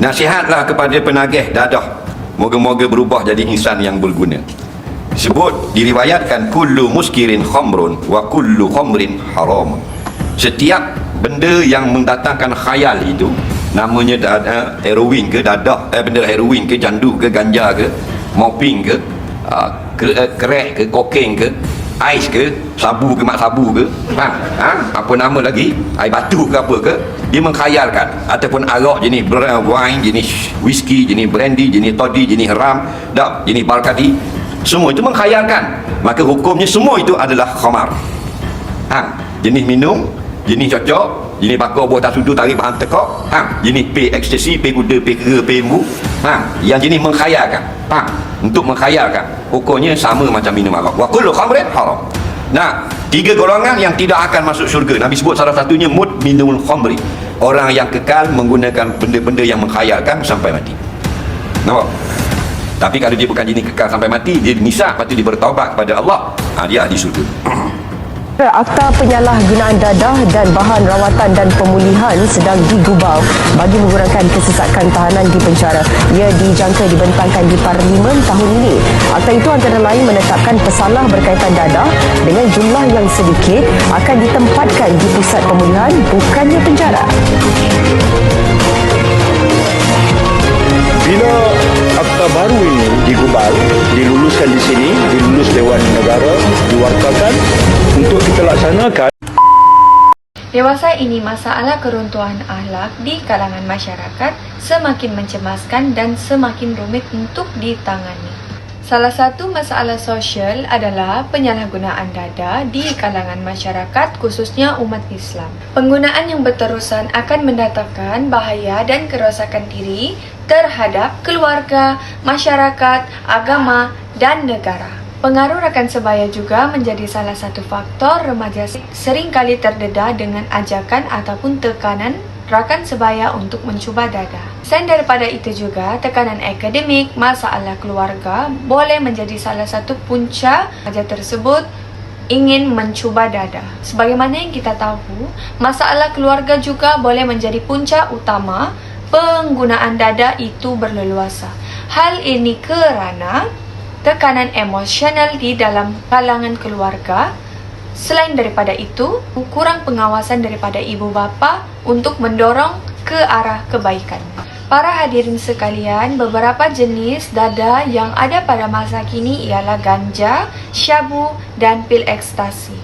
Nasihatlah kepada penagih dadah, moga-moga berubah jadi insan yang berguna. Sebut, diriwayatkan, kullu muskirin khamrun wa kullu khamrin haram. Setiap benda yang mendatangkan khayal itu, namanya heroin ke dadah, benda heroin ke, jandu ke, ganja ke, mopping ke, crack ke, kokain ke, ais ke, sabu ke, mak sabu ke, apa nama lagi, air batu ke apa ke, dia mengkhayalkan. Ataupun arak jenis wine, jenis whisky, jenis brandy, jenis toddy, jenis ram, jenis barkadi, semua itu mengkhayalkan. Maka hukumnya semua itu adalah khamar. Jenis minum, jenis cocok, jenis bakar buah tak sudu, tarik bahan tekak, jenis pil ekstasi, pil kuda, pil kera, pil embu, yang jenis mengkhayalkan, untuk mengkhayalkan, hukumnya sama macam minum arak. Wa kullu khamrin haram. Nah, 3 golongan yang tidak akan masuk syurga. Nabi sebut salah satunya mudminul khamri, orang yang kekal menggunakan benda-benda yang mengkhayalkan sampai mati. Nampak? Tapi kalau dia bukan jenis kekal sampai mati, dia nisak, lepas tu dia bertaubat kepada Allah, dia ahli syurga. Akta penyalahgunaan dadah dan bahan rawatan dan pemulihan sedang digubal bagi mengurangkan kesesakan tahanan di penjara. Ia dijangka dibentangkan di Parlimen tahun ini. Akta itu antara lain menetapkan pesalah berkaitan dadah dengan jumlah yang sedikit akan ditempatkan di pusat pemulihan, bukannya penjara. Bila akta baru ini digubal, diluluskan di sini, dilulus Dewan Negara, diwartakan untuk kita laksanakan. Dewasa ini masalah keruntuhan akhlak di kalangan masyarakat semakin mencemaskan dan semakin rumit untuk ditangani. Salah satu masalah sosial adalah penyalahgunaan dada di kalangan masyarakat, khususnya umat Islam. Penggunaan yang berterusan akan mendatangkan bahaya dan kerosakan diri terhadap keluarga, masyarakat, agama, dan negara. Pengaruh rakan sebaya juga menjadi salah satu faktor remaja seringkali terdedah dengan ajakan ataupun tekanan rakan sebaya untuk mencuba dada. Selain daripada itu juga, tekanan akademik, masalah keluarga boleh menjadi salah satu punca remaja tersebut ingin mencuba dada. Sebagaimana yang kita tahu, masalah keluarga juga boleh menjadi punca utama penggunaan dada itu berleluasa. Hal ini kerana tekanan emosional di dalam kalangan keluarga. Selain daripada itu, kurang pengawasan daripada ibu bapa untuk mendorong ke arah kebaikan. Para hadirin sekalian, beberapa jenis dada yang ada pada masa kini ialah ganja, syabu, dan pil ekstasi.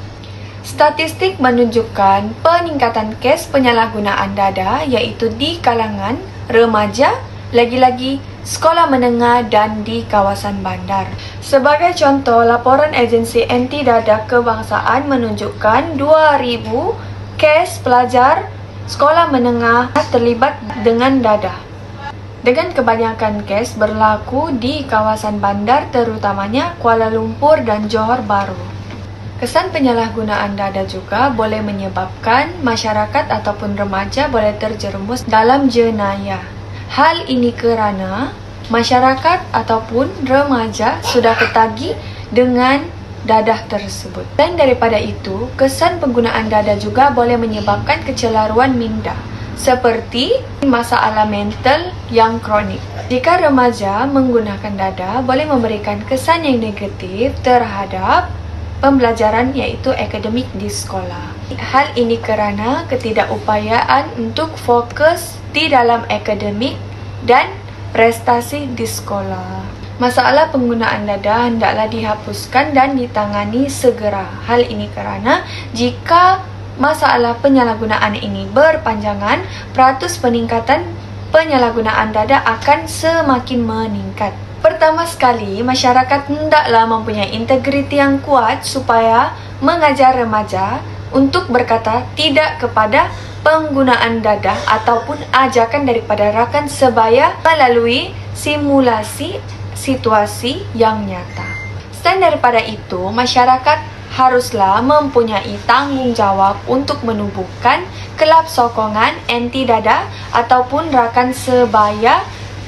Statistik menunjukkan peningkatan kes penyalahgunaan dada iaitu di kalangan remaja, lagi-lagi sekolah menengah dan di kawasan bandar. Sebagai contoh, laporan agensi anti dada kebangsaan menunjukkan 2,000 kes pelajar sekolah menengah terlibat dengan dada. Dengan kebanyakan kes berlaku di kawasan bandar, terutamanya Kuala Lumpur dan Johor Bahru. Kesan penyalahgunaan dada juga boleh menyebabkan masyarakat ataupun remaja boleh terjerumus dalam jenayah. Hal ini kerana masyarakat ataupun remaja sudah ketagi dengan dadah tersebut. Dan daripada itu, kesan penggunaan dada juga boleh menyebabkan kecelaruan minda, seperti masalah mental yang kronik. Jika remaja menggunakan dada, boleh memberikan kesan yang negatif terhadap pembelajaran iaitu akademik di sekolah. Hal ini kerana ketidakupayaan untuk fokus di dalam akademik dan prestasi di sekolah. Masalah penggunaan dada hendaklah dihapuskan dan ditangani segera. Hal ini kerana jika masalah penyalahgunaan ini berpanjangan, peratus peningkatan penyalahgunaan dada akan semakin meningkat. Pertama sekali, masyarakat hendaklah mempunyai integriti yang kuat supaya mengajar remaja untuk berkata tidak kepada penggunaan dadah ataupun ajakan daripada rakan sebaya melalui simulasi situasi yang nyata. Selain daripada itu, masyarakat haruslah mempunyai tanggungjawab untuk menubuhkan kelab sokongan anti dada ataupun rakan sebaya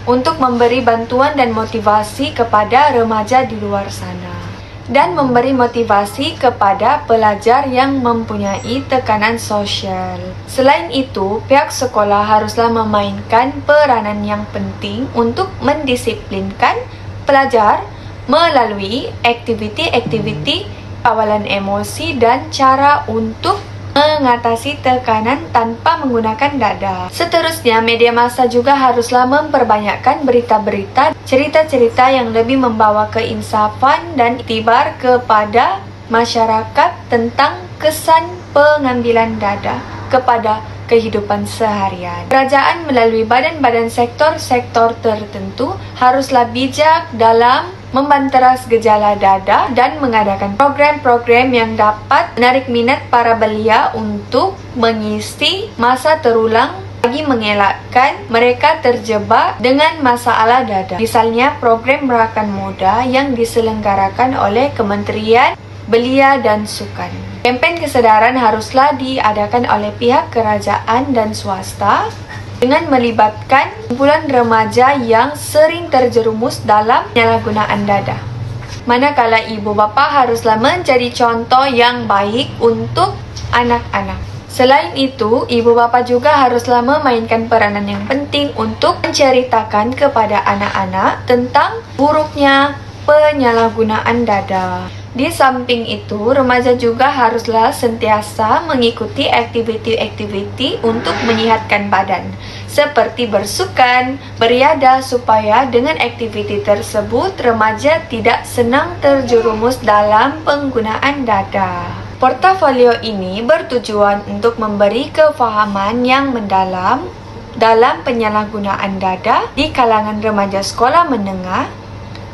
untuk memberi bantuan dan motivasi kepada remaja di luar sana. dan memberi motivasi kepada pelajar yang mempunyai tekanan sosial. Selain itu, pihak sekolah haruslah memainkan peranan yang penting untuk mendisiplinkan pelajar melalui aktiviti-aktiviti kawalan emosi dan cara untuk mengatasi tekanan tanpa menggunakan dada. Seterusnya, media massa juga haruslah memperbanyakkan berita-berita, cerita-cerita yang lebih membawa keinsafan dan iktibar kepada masyarakat tentang kesan pengambilan dada kepada kehidupan seharian. Kerajaan melalui badan-badan sektor-sektor tertentu haruslah bijak dalam membanteras gejala dada dan mengadakan program-program yang dapat menarik minat para belia untuk mengisi masa terulang bagi mengelakkan mereka terjebak dengan masalah dada. Misalnya program Rakan Muda yang diselenggarakan oleh Kementerian Belia dan Sukan. Kempen kesedaran haruslah diadakan oleh pihak kerajaan dan swasta dengan melibatkan kumpulan remaja yang sering terjerumus dalam penyalahgunaan dada. Manakala ibu bapa haruslah menjadi contoh yang baik untuk anak-anak. Selain itu, ibu bapa juga haruslah memainkan peranan yang penting untuk menceritakan kepada anak-anak tentang buruknya penyalahgunaan dada. Di samping itu, remaja juga haruslah sentiasa mengikuti aktiviti-aktiviti untuk menyihatkan badan, seperti bersukan, beriadah, supaya dengan aktiviti tersebut remaja tidak senang terjerumus dalam penggunaan dada. Portofolio ini bertujuan untuk memberi kefahaman yang mendalam dalam penyalahgunaan dada di kalangan remaja sekolah menengah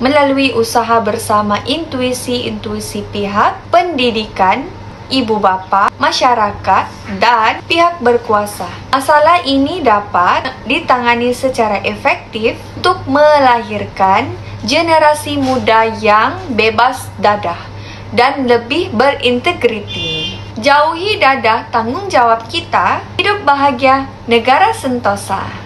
melalui usaha bersama intuisi-intuisi pihak pendidikan, ibu bapa, masyarakat, dan pihak berkuasa. Masalah ini dapat ditangani secara efektif untuk melahirkan generasi muda yang bebas dadah dan lebih berintegriti. Jauhi dadah, tanggung jawab kita, hidup bahagia, negara sentosa.